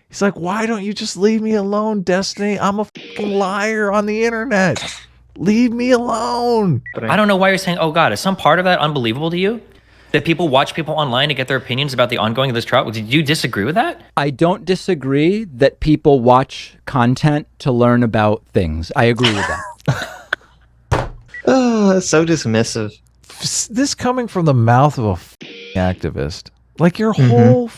He's like, why don't you just leave me alone, Destiny? I'm a fucking liar on the internet. Leave me alone. I don't know why you're saying, oh God, is some part of that unbelievable to you? That people watch people online to get their opinions about the ongoing of this trial? Did you disagree with that? I don't disagree that people watch content to learn about things. I agree with that. So dismissive. This coming from the mouth of a activist. Like your whole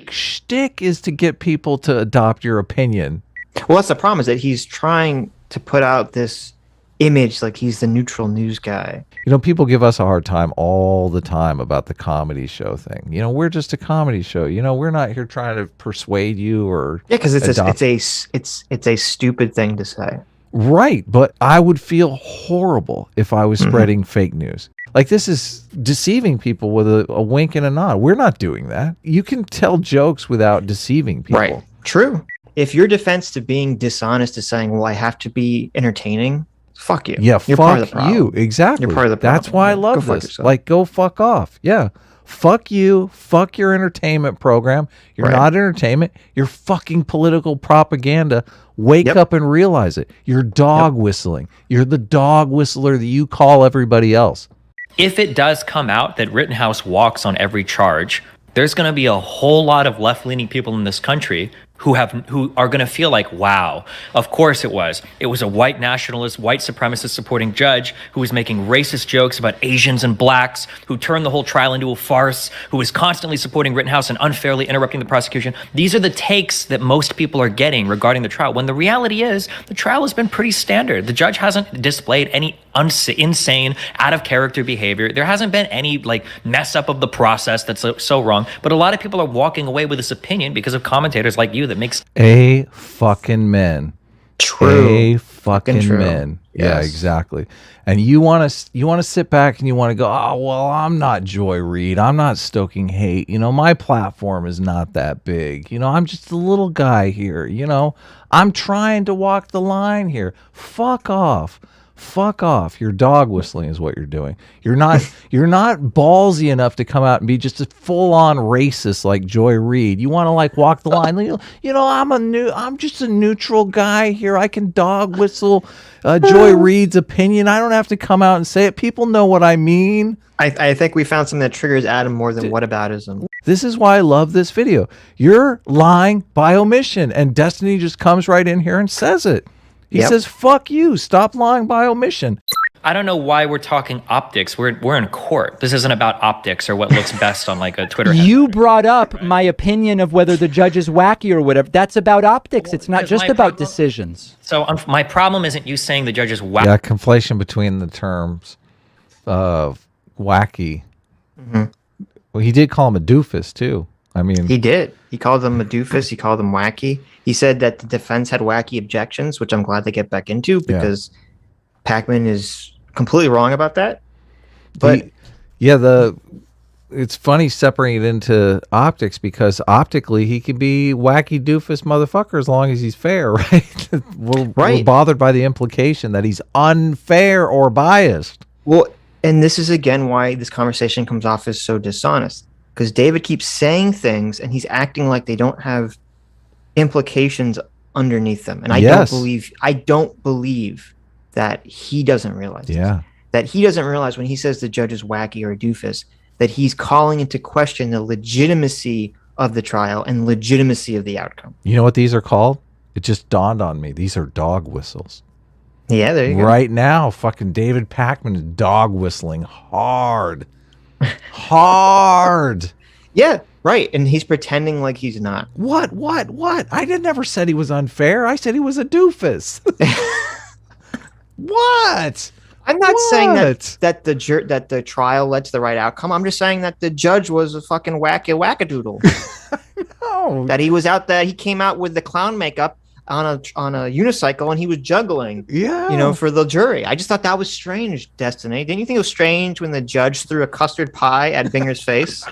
shtick is to get people to adopt your opinion. Well, that's the problem, is that he's trying to put out this image like he's the neutral news guy. You know, people give us a hard time all the time about the comedy show thing. You know, we're just a comedy show. You know, we're not here trying to persuade you or because it's a stupid thing to say. Right, but I would feel horrible if I was spreading fake news. Like, this is deceiving people with a wink and a nod. We're not doing that. You can tell jokes without deceiving people. Right. True. If your defense to being dishonest is saying, well, I have to be entertaining, fuck you. Yeah, You're fuck part of the problem. you. Exactly. You're part of the problem. That's why I love Go fuck this. yourself. Like, go fuck off. Yeah. Fuck you. Fuck your entertainment program. You're not entertainment. You're fucking political propaganda. Wake up and realize it. You're dog whistling. You're the dog whistler that you call everybody else. If it does come out that Rittenhouse walks on every charge, there's going to be a whole lot of left-leaning people in this country who are going to feel like, wow, of course it was. It was a white nationalist, white supremacist supporting judge who was making racist jokes about Asians and blacks, who turned the whole trial into a farce, who was constantly supporting Rittenhouse and unfairly interrupting the prosecution. These are the takes that most people are getting regarding the trial, when the reality is the trial has been pretty standard. The judge hasn't displayed any insane, out of character behavior. There hasn't been any like mess up of the process that's so wrong. But a lot of people are walking away with this opinion because of commentators like you that makes A fucking men. True. A fucking True. men. Yes. Yeah, exactly. And you want to sit back and you want to go, oh, well, I'm not Joy Reid. I'm not stoking hate. You know, my platform is not that big. You know, I'm just a little guy here. You know, I'm trying to walk the line here. Fuck off. Fuck off. You're dog whistling is what you're doing. You're not ballsy enough to come out and be just a full-on racist like Joy Reid. You want to like walk the line. You know, I'm just a neutral guy here. I can dog whistle Joy Reid's opinion. I don't have to come out and say it. People know what I mean. I think we found something that triggers Adam more than whataboutism. This is why I love this video. You're lying by omission, and Destiny just comes right in here and says it. He says, fuck you. Stop lying by omission. I don't know why we're talking optics. We're in court. This isn't about optics or what looks best on like a Twitter handle. You brought up my opinion of whether the judge is wacky or whatever. That's about optics. It's not just about decisions. So my problem isn't you saying the judge is wacky. Yeah, conflation between the terms of wacky. Well, he did call him a doofus, too. I mean, He did. He called them a doofus. He called them wacky. He said that the defense had wacky objections, which I'm glad they get back into because Pakman is completely wrong about that. But it's funny separating it into optics because optically he can be wacky doofus motherfucker as long as he's fair, right? We're bothered by the implication that he's unfair or biased. Well, and this is again why this conversation comes off as so dishonest. Because David keeps saying things and he's acting like they don't have implications underneath them. And I don't believe that he doesn't realize this. That he doesn't realize when he says the judge is wacky or a doofus, that he's calling into question the legitimacy of the trial and legitimacy of the outcome. You know what these are called? It just dawned on me. These are dog whistles. Yeah, there you go. Right now, fucking David Pakman is dog whistling hard. Hard. Yeah, right. And he's pretending like he's not. What? I never said he was unfair. I said he was a doofus. What? I'm not saying that the trial led to the right outcome. I'm just saying that the judge was a fucking wackadoodle. No. That he was out there. He came out with the clown makeup on a unicycle and he was juggling. Yeah. You know, for the jury. I just thought that was strange, Destiny. Didn't you think it was strange when the judge threw a custard pie at Binger's face?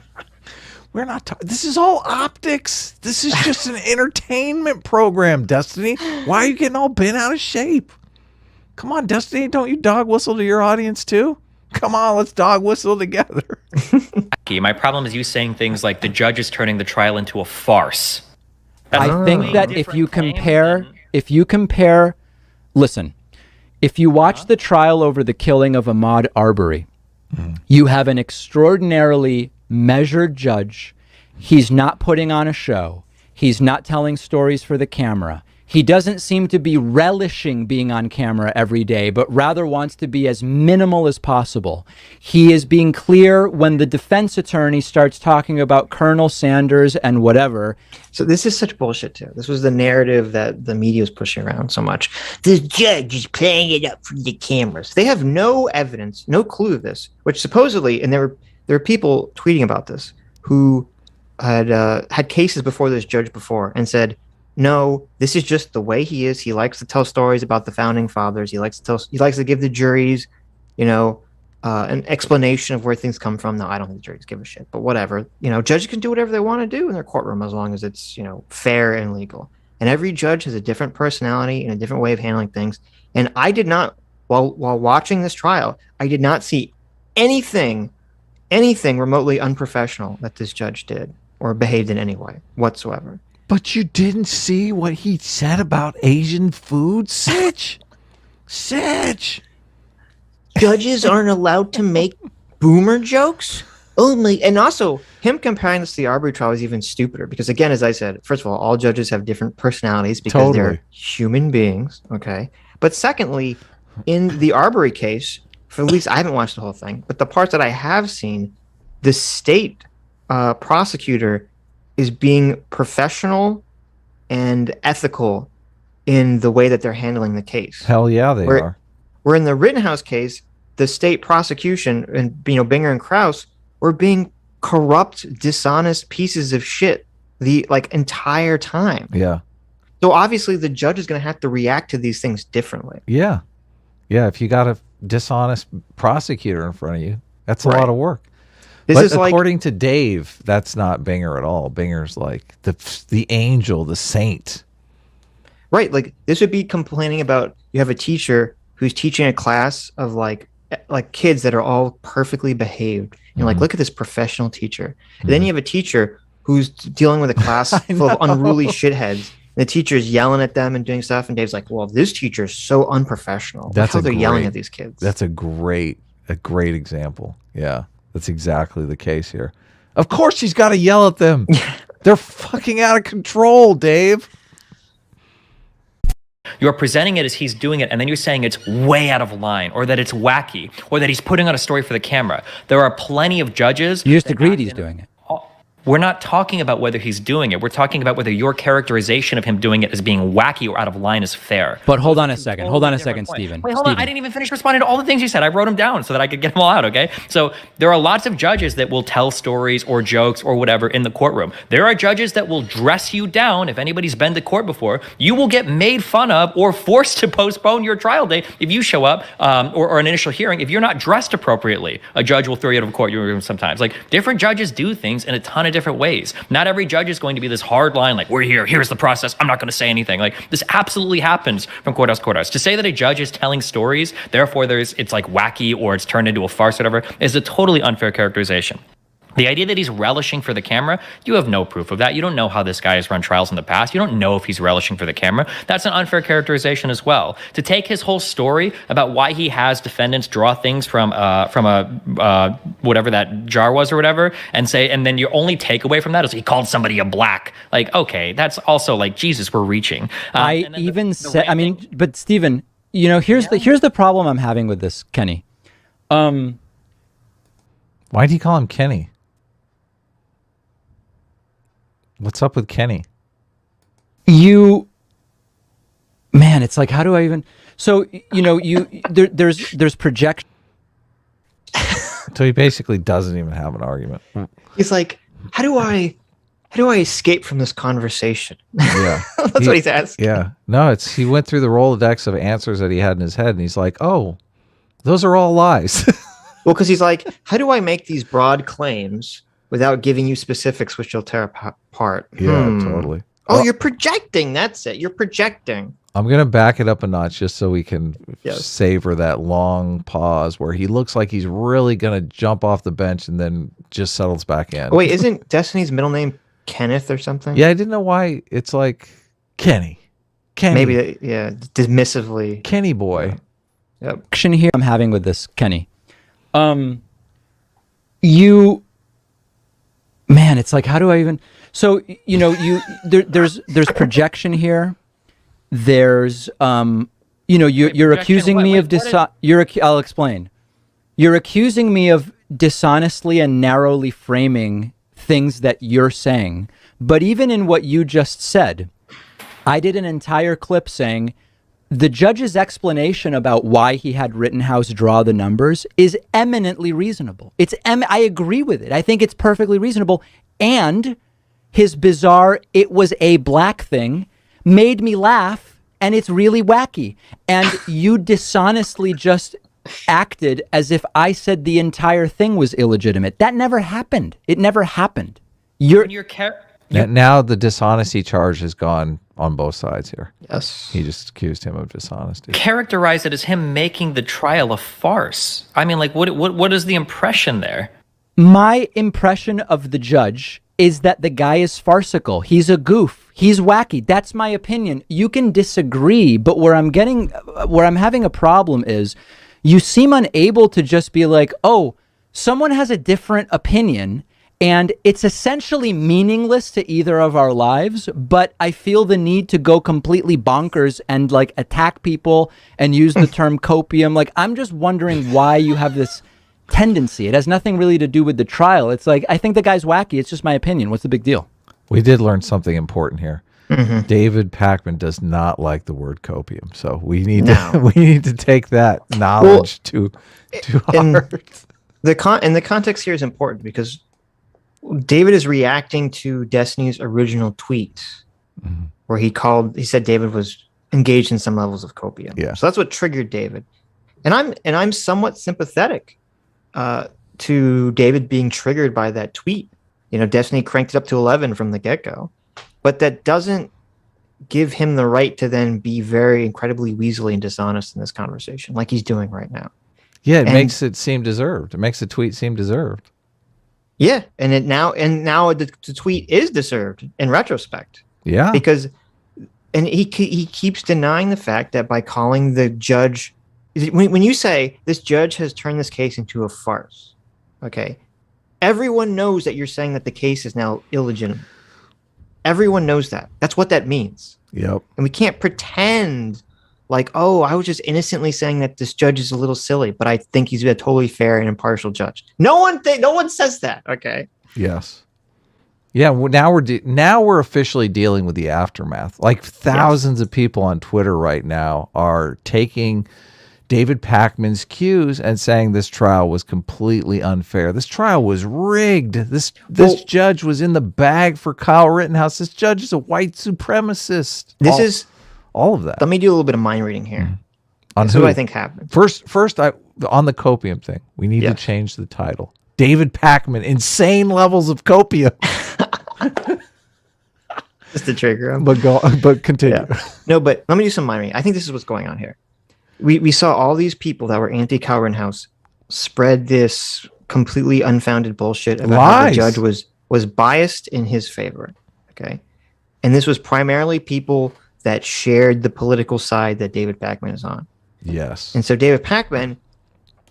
We're not talking. This is all optics. This is just an entertainment program, Destiny. Why are you getting all bent out of shape? Come on, Destiny. Don't you dog whistle to your audience too? Come on, let's dog whistle together. My problem is you saying things like the judge is turning the trial into a farce. That's I a think way that if different you claim compare, listen, if you watch the trial over the killing of Ahmaud Arbery, you have an extraordinarily measured judge. He's not putting on a show. He's not telling stories for the camera. He doesn't seem to be relishing being on camera every day, but rather wants to be as minimal as possible. He is being clear when the defense attorney starts talking about Colonel Sanders and whatever. So this is such bullshit too. This was the narrative that the media was pushing around so much. The judge is playing it up for the cameras. They have no evidence, no clue of this, which supposedly, and there were people tweeting about this who had cases before this judge before and said, no, this is just the way he is. He likes to tell stories about the founding fathers. He likes to give the juries, an explanation of where things come from. No, I don't think the juries give a shit, but whatever. Judges can do whatever they want to do in their courtroom as long as it's, fair and legal. And every judge has a different personality and a different way of handling things. And I did not, while watching this trial, I did not see anything remotely unprofessional that this judge did or behaved in any way whatsoever. But you didn't see what he said about Asian food, Sitch? Sitch! Judges aren't allowed to make boomer jokes? Only, and also, him comparing this to the Arbery trial is even stupider because, again, as I said, first of all judges have different personalities because they're human beings, okay? But secondly, in the Arbery case, for at least I haven't watched the whole thing, but the parts that I have seen, the state prosecutor is being professional and ethical in the way that they're handling the case. Hell yeah, they are. Where in the Rittenhouse case, the state prosecution and Binger and Krause were being corrupt, dishonest pieces of shit the entire time. Yeah. So obviously the judge is going to have to react to these things differently. Yeah. Yeah, if you got a dishonest prosecutor in front of you, that's a lot of work. This is according to Dave, that's not Binger at all. Binger's like the angel, the saint. Right. Like this would be complaining about you have a teacher who's teaching a class of like kids that are all perfectly behaved. And look at this professional teacher. And then you have a teacher who's dealing with a class full of unruly shitheads. And the teacher's yelling at them and doing stuff. And Dave's like, well, this teacher's so unprofessional. That's how they're yelling at these kids. That's a great example. Yeah. That's exactly the case here. Of course he's got to yell at them. They're fucking out of control, Dave. You're presenting it as he's doing it, and then you're saying it's way out of line, or that it's wacky, or that he's putting on a story for the camera. There are plenty of judges. You just agreed he's doing it. We're not talking about whether he's doing it. We're talking about whether your characterization of him doing it as being wacky or out of line is fair. But hold on a second. Hold on a second, Stephen. Wait, hold on. I didn't even finish responding to all the things you said. I wrote them down so that I could get them all out, okay? So there are lots of judges that will tell stories or jokes or whatever in the courtroom. There are judges that will dress you down. If anybody's been to court before, you will get made fun of or forced to postpone your trial date if you show up or an initial hearing. If you're not dressed appropriately, a judge will throw you out of a courtroom sometimes. Like, different judges do things in a ton of different ways. Not every judge is going to be this hard line, like, we're here, here's the process, I'm not going to say anything. Like, this absolutely happens from courthouse to courthouse. To say that a judge is telling stories, therefore it's like wacky or it's turned into a farce or whatever, is a totally unfair characterization. The idea that he's relishing for the camera, you have no proof of that. You don't know how this guy has run trials in the past. You don't know if he's relishing for the camera. That's an unfair characterization as well. To take his whole story about why he has defendants draw things from a whatever that jar was or whatever, and then your only takeaway from that is he called somebody a black. Like, okay, that's also like, Jesus, we're reaching. But Stephen, here's the problem I'm having with this, Kenny. Why'd he call him Kenny? What's up with Kenny? Man, it's like, how do I even? So there's projection. So he basically doesn't even have an argument. He's like, how do I escape from this conversation? Yeah, that's what he's asking. Yeah, no, he went through the Rolodex of answers that he had in his head, and he's like, oh, those are all lies. Well, because he's like, how do I make these broad claims without giving you specifics, which you'll tear apart? Yeah, totally. Oh, you're projecting. That's it. You're projecting. I'm going to back it up a notch just so we can savor that long pause where he looks like he's really going to jump off the bench and then just settles back in. Oh, wait, isn't Destiny's middle name Kenneth or something. Yeah, I didn't know why it's like Kenny. Maybe dismissively. Kenny boy. Yeah. Yep. Action here I'm having with this, Kenny. Man, it's like, how do I even? So there's projection here. There's you're accusing me of I'll explain. You're accusing me of dishonestly and narrowly framing things that you're saying. But even in what you just said, I did an entire clip saying the judge's explanation about why he had Rittenhouse draw the numbers is eminently reasonable. I agree with it. I think it's perfectly reasonable. And his bizarre, it was a black thing, made me laugh, and it's really wacky. And you dishonestly just acted as if I said the entire thing was illegitimate. That never happened. It never happened. Now the dishonesty charge has gone on both sides here. Yes. He just accused him of dishonesty. Characterize it as him making the trial a farce. I mean, like, what is the impression there? My impression of the judge is that the guy is farcical. He's a goof. He's wacky. That's my opinion. You can disagree, but where I'm having a problem is you seem unable to just be like, oh, someone has a different opinion and it's essentially meaningless to either of our lives, but I feel the need to go completely bonkers and like attack people and use the term copium. Like, I'm just wondering why you have this tendency. It has nothing really to do with the trial. It's like, I think the guy's wacky. It's just my opinion. What's the big deal? We did learn something important here. Mm-hmm. David Pakman does not like the word copium, so we need to take that knowledge to heart. The context here is important because David is reacting to Destiny's original tweet, where he said David was engaged in some levels of copium. Yeah. So that's what triggered David, and I'm somewhat sympathetic to David being triggered by that tweet. You know, Destiny cranked it up to 11 from the get-go, but that doesn't give him the right to then be very incredibly weaselly and dishonest in this conversation, like he's doing right now. Yeah, it makes it seem deserved. It makes the tweet seem deserved. Yeah, and now the tweet is deserved in retrospect. Yeah, because he keeps denying the fact that by calling the judge, when you say this judge has turned this case into a farce, okay, everyone knows that you're saying that the case is now illegitimate. Everyone knows that. That's what that means. Yep. And we can't pretend like, oh, I was just innocently saying that this judge is a little silly, but I think he's a totally fair and impartial judge. No one says that. Okay. Yes. Yeah. Now we're officially dealing with the aftermath. Like thousands of people on Twitter right now are taking David Pakman's cues and saying this trial was completely unfair. This trial was rigged. This judge was in the bag for Kyle Rittenhouse. This judge is a white supremacist. All of that. Let me do a little bit of mind reading here. On this who? Is what I think happened. First, on the copium thing, we need to change the title. David Pakman, insane levels of copium. Just to trigger him. But continue. Yeah. No, but let me do some mind reading. I think this is what's going on here. We saw all these people that were anti-Kyle Rittenhouse spread this completely unfounded bullshit about how the judge was biased in his favor. Okay. And this was primarily people that shared the political side that David Pakman is on. Yes. And so David Pakman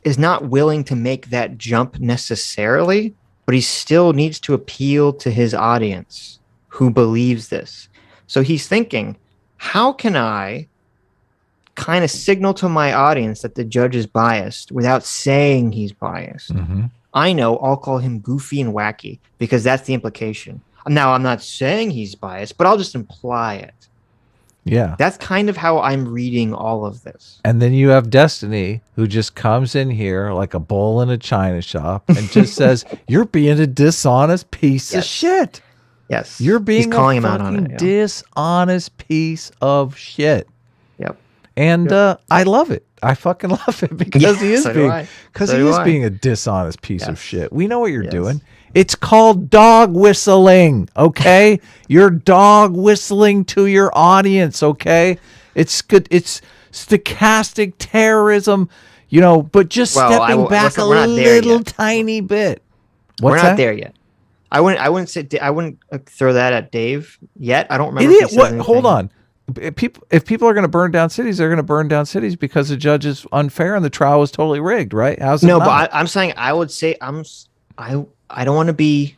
is not willing to make that jump necessarily, but he still needs to appeal to his audience who believes this. So he's thinking, how can I kind of signal to my audience that the judge is biased without saying he's biased? Mm-hmm. I know I'll call him goofy and wacky because that's the implication. Now, I'm not saying he's biased, but I'll just imply it. Yeah. That's kind of how I'm reading all of this. And then you have Destiny, who just comes in here like a bull in a china shop and just says, you're being a dishonest piece of shit. Yes. You're being calling a him out on fucking it, dishonest piece of shit. Yep. And I love it. I fucking love it because he is being a dishonest piece of shit. We know what you're doing. It's called dog whistling, okay? You're dog whistling to your audience, okay? It's good. It's stochastic terrorism, you know, but just stepping back a little tiny bit. We're not there yet. I wouldn't say I wouldn't throw that at Dave yet. I don't remember. Idiot! What? Hold on. If people are going to burn down cities, they're going to burn down cities because the judge is unfair and the trial was totally rigged, right? How's it no? not? But I'm saying I would say I don't want to be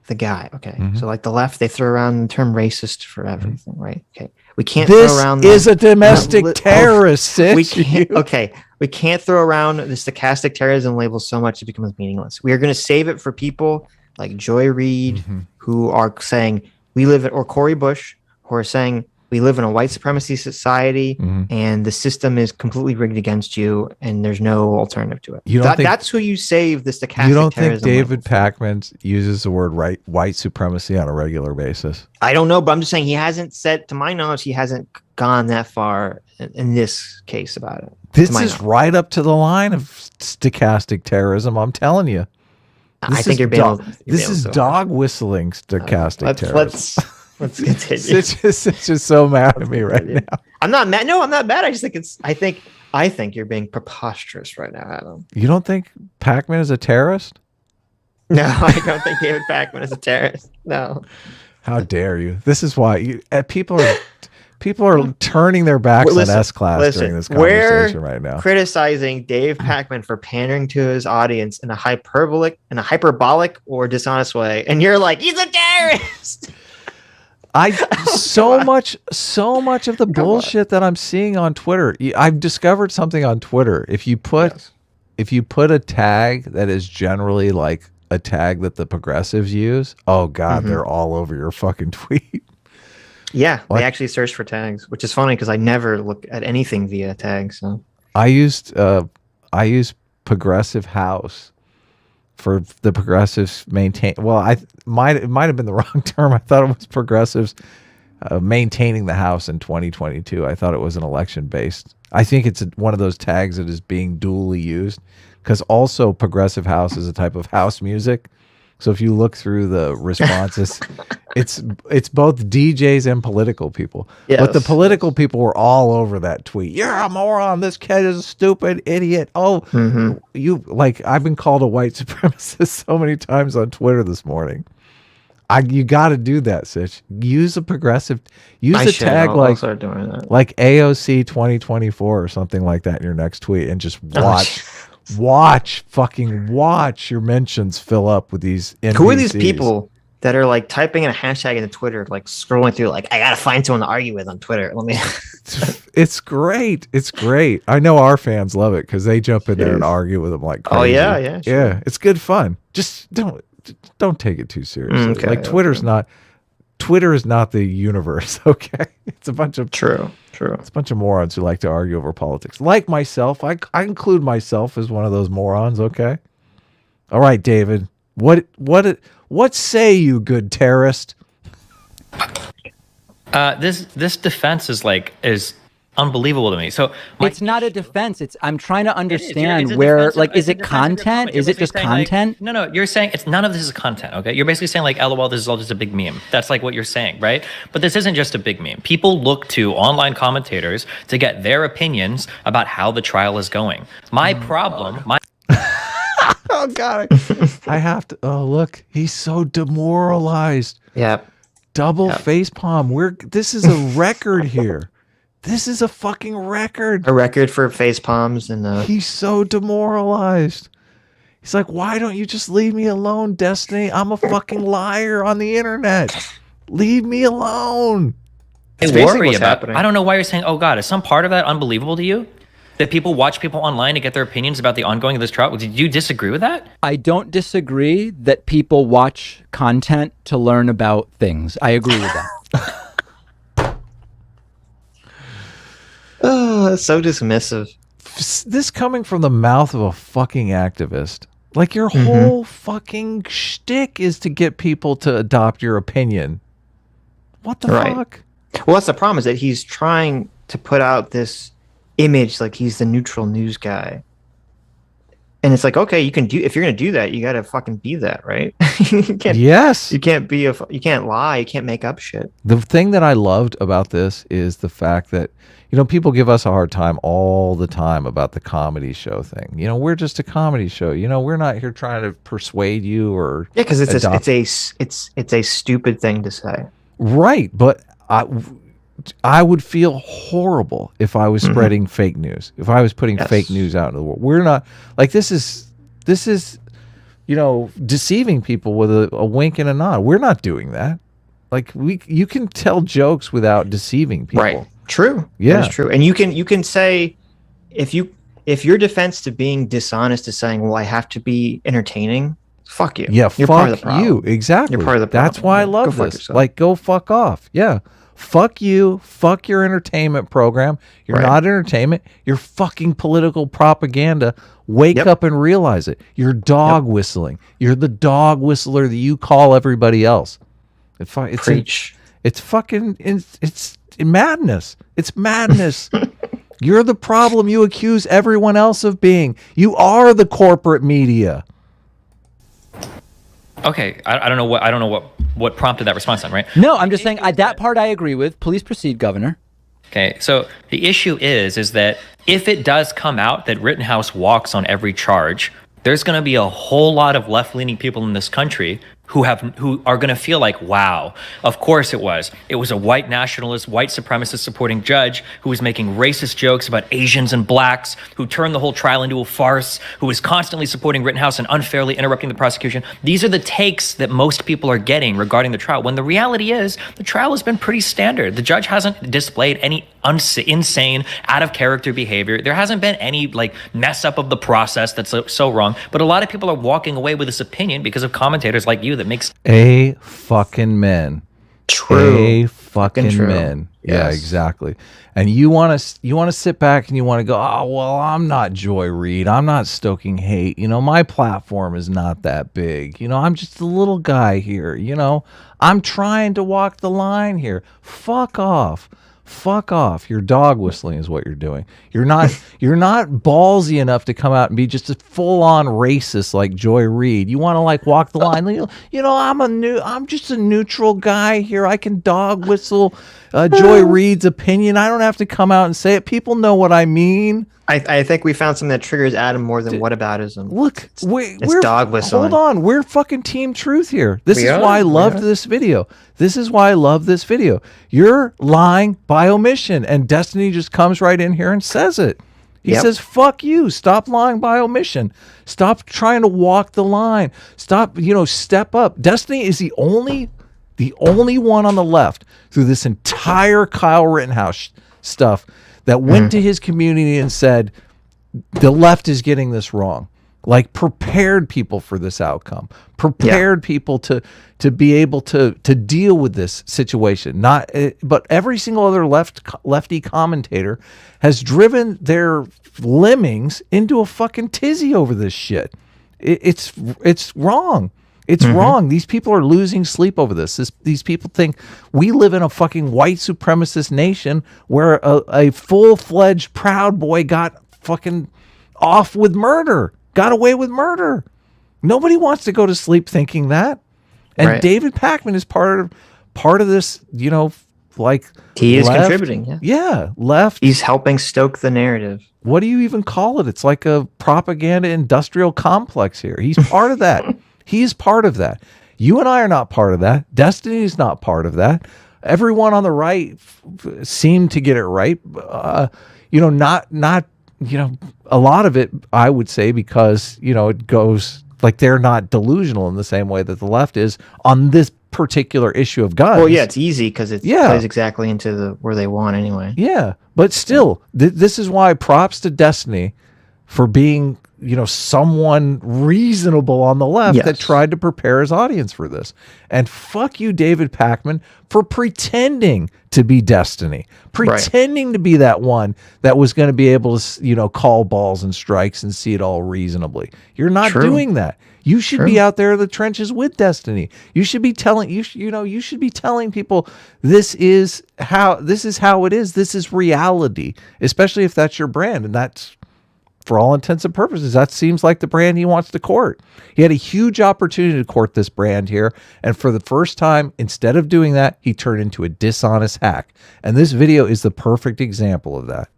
the guy. Okay, so like the left, they throw around the term racist for everything, right? Okay, we can't throw around. This is a domestic terrorist. Sitch. We can't. Okay, we can't throw around the stochastic terrorism label so much it becomes meaningless. We are going to save it for people like Joy Reid, who are saying we live in, or Cori Bush, who are saying we live in a white supremacy society and the system is completely rigged against you and there's no alternative to it. That's who you save the stochastic terrorism. You don't think David Pakman uses the word white supremacy on a regular basis? I don't know, but I'm just saying he hasn't said, to my knowledge, he hasn't gone that far in this case about it. This is right up to the line of stochastic terrorism, I'm telling you. I think you're being This is dog whistling stochastic terrorism. Let's continue. It's just so mad at me right now. I'm not mad. No, I'm not mad. I just think I think you're being preposterous right now, Adam. You don't think Pakman is a terrorist? No, I don't think David Pakman is a terrorist. No. How dare you? This is why people are turning their backs on S-Class during this conversation right now. Criticizing Dave Pakman for pandering to his audience in a hyperbolic or dishonest way, and you're like, he's a terrorist. So much of the bullshit that I'm seeing on Twitter. I've discovered something on Twitter. If you put a tag that is generally like a tag that the progressives use, oh god, they're all over your fucking tweet. Yeah, they actually search for tags, which is funny because I never look at anything via tags. So I used progressive house for the progressives maintain. Well, it might have been the wrong term. I thought it was progressives maintaining the house in 2022. I thought it was an election based. I think it's one of those tags that is being dually used because also progressive house is a type of house music. So if you look through the responses, it's both DJs and political people. Yes. But the political people were all over that tweet. You're a moron. This kid is a stupid idiot. Oh, I've been called a white supremacist so many times on Twitter this morning. You got to do that, Sitch. Use a progressive. Use a tag like AOC 2024 or something like that in your next tweet, and just watch your mentions fill up with these NPCs. Who are these people that are like typing in a hashtag into Twitter, like scrolling through, like, I gotta find someone to argue with on Twitter. Let me. It's great. It's great. I know our fans love it because they jump in there and argue with them like crazy. Oh yeah, sure. Yeah. It's good fun. Just don't take it too seriously. Okay, like Twitter is not the universe. Okay, it's a bunch of true. It's a bunch of morons who like to argue over politics. Like myself, I include myself as one of those morons. Okay. All right, David. What say you, good terrorist? This defense is unbelievable to me. So it's not a defense. I'm trying to understand where, like, is it content? Is it just content? No, you're saying none of this is content. Okay, you're basically saying like, LOL, this is all just a big meme. That's like what you're saying, right? But this isn't just a big meme. People look to online commentators to get their opinions about how the trial is going. Oh god, I have to. Oh look, he's so demoralized. Yep. Double facepalm. This is a record here. This is a fucking record. A record for face palms and he's so demoralized. He's like, why don't you just leave me alone, Destiny? I'm a fucking liar on the internet. Leave me alone. I worry about happening. I don't know why you're saying, oh god, is some part of that unbelievable to you? That people watch people online to get their opinions about the ongoing of this trial? Did you disagree with that? I don't disagree that people watch content to learn about things. I agree with that. Oh, so dismissive. This coming from the mouth of a fucking activist. Like your whole fucking shtick is to get people to adopt your opinion. What the fuck? Well, that's the problem, is that he's trying to put out this image like he's the neutral news guy. And it's like, okay, you can do, if you're going to do that, you got to fucking be that, right? you can't, Yes. you can't be you can't lie. You can't make up shit. The thing that I loved about this is the fact that, people give us a hard time all the time about the comedy show thing. We're just a comedy show. We're not here trying to persuade you or because it's a stupid thing to say. Right, but I would feel horrible if I was spreading fake news. If I was putting fake news out into the world. We're not like this is deceiving people with a wink and a nod. We're not doing that. Like you can tell jokes without deceiving people. Right. True. Yeah. That's true. And you can say if your defense to being dishonest is saying, well, I have to be entertaining, fuck you. Yeah, you're fuck part of the problem. you. Exactly. You're part of the problem. That's why I love fuck this. yourself. Like, go fuck off. Yeah. Fuck you. Fuck your entertainment program. You're not entertainment. You're fucking political propaganda. Wake up and realize it. You're dog whistling. You're the dog whistler that you call everybody else. Preach. It's fucking it's madness. It's madness. You're the problem you accuse everyone else of being. You are the corporate media. Okay, I don't know what prompted that response then, right? No, I'm just saying that part I agree with. Please proceed, Governor. Okay, so the issue is that if it does come out that Rittenhouse walks on every charge, there's going to be a whole lot of left-leaning people in this country who are going to feel like, wow, of course it was a white nationalist, white supremacist supporting judge who was making racist jokes about Asians and blacks, who turned the whole trial into a farce, who was constantly supporting Rittenhouse and unfairly interrupting the prosecution. These are the takes that most people are getting regarding the trial, when the reality is the trial has been pretty standard. The judge hasn't displayed any insane, out of character behavior. There hasn't been any mess up of the process that's so wrong. But a lot of people are walking away with this opinion because of commentators like you that makes a fucking men. True. A fucking true. men. Yes. Yeah, exactly. And you want to sit back and you want to go, oh, well, I'm not Joy Reid. I'm not stoking hate. My platform is not that big. I'm just a little guy here. I'm trying to walk the line here. Fuck off. Fuck off. You're dog whistling is what you're doing. You're not ballsy enough to come out and be just a full-on racist like Joy Reid. You want to walk the line. I'm just a neutral guy here. I can dog whistle Joy Reid's opinion. I don't have to come out and say it. People know what I mean. I think we found something that triggers Adam more than whataboutism. Look, it's dog whistling. Hold on, we're fucking Team Truth here. This is why I loved this video. This is why I love this video. You're lying by omission, and Destiny just comes right in here and says it. He says, "Fuck you! Stop lying by omission. Stop trying to walk the line. Stop, step up." Destiny is the only one on the left through this entire Kyle Rittenhouse stuff that went to his community and said, the left is getting this wrong. Prepared people for this outcome. Prepared people to be able to deal with this situation. But every single other lefty commentator has driven their lemmings into a fucking tizzy over this shit. It's wrong. It's wrong. These people are losing sleep over this. These people think we live in a fucking white supremacist nation where a full-fledged Proud Boy got fucking off with murder, got away with murder. Nobody wants to go to sleep thinking that. And David Pakman is part of this, he is left, contributing. Yeah, left. He's helping stoke the narrative. What do you even call it? It's like a propaganda industrial complex here. He's part of that. He's part of that. You and I are not part of that. Destiny is not part of that. Everyone on the right seemed to get it right. Not a lot of it, I would say, because, it goes they're not delusional in the same way that the left is on this particular issue of guns. Well, yeah, it's easy because it plays exactly into where they want anyway. Yeah, but still, this is why props to Destiny for being someone reasonable on the left that tried to prepare his audience for this. And fuck you, David Pakman, for pretending to be Destiny, pretending to be that one that was going to be able to, call balls and strikes and see it all reasonably. You're not doing that. You should be out there in the trenches with Destiny. You should be telling you should be telling people this is how it is. This is reality, especially if that's your brand, and that's for all intents and purposes, that seems like the brand he wants to court. He had a huge opportunity to court this brand here, and for the first time, instead of doing that, he turned into a dishonest hack. And this video is the perfect example of that.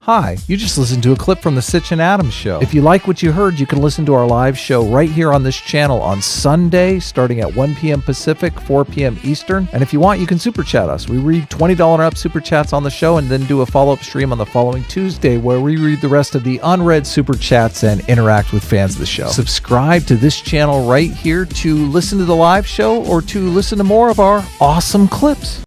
Hi, you just listened to a clip from the Sitch and Adams show. If you like what you heard, you can listen to our live show right here on this channel on Sunday, starting at 1 p.m. Pacific, 4 p.m. Eastern. And if you want, you can super chat us. We read $20 and up super chats on the show and then do a follow-up stream on the following Tuesday where we read the rest of the unread super chats and interact with fans of the show. Subscribe to this channel right here to listen to the live show or to listen to more of our awesome clips.